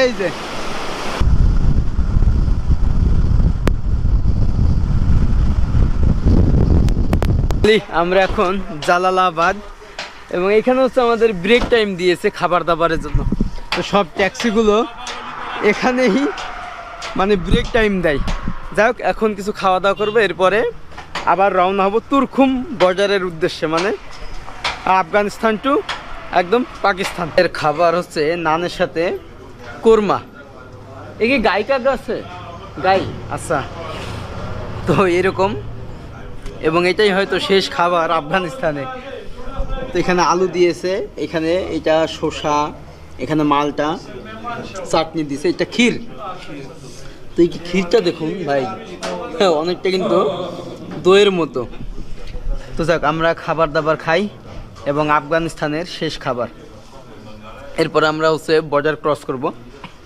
এই যে আমরা এখন জালালাবাদ, এবং এখানে হচ্ছে আমাদের ব্রেক টাইম দিয়েছে খাবার দাবারের জন্য। তো সব ট্যাক্সিগুলো এখানেই মানে ব্রেক টাইম দেয়। যাই হোক, এখন কিছু খাওয়া দাওয়া করবো, এরপরে আবার রওনা হব তুরখুম বর্ডারের উদ্দেশ্যে, মানে আফগানিস্তান টু একদম পাকিস্তান। এর খাবার হচ্ছে নানের সাথে কোরমা। এ কি গাই কাক আছে? গাই, আচ্ছা। তো এরকম, এবং এটাই হয়তো শেষ খাবার আফগানিস্তানে। তো এখানে আলু দিয়েছে, এখানে এটা শসা, এখানে মালটা, চাটনি দিয়েছে, এটা ক্ষীর। তো এই ক্ষীরটা দেখুন ভাই, হ্যাঁ অনেকটা কিন্তু দইয়ের মতো। তো যাক, আমরা খাবার দাবার খাই, এবং আফগানিস্তানের শেষ খাবার। এরপর আমরা হচ্ছে বর্ডার ক্রস করব।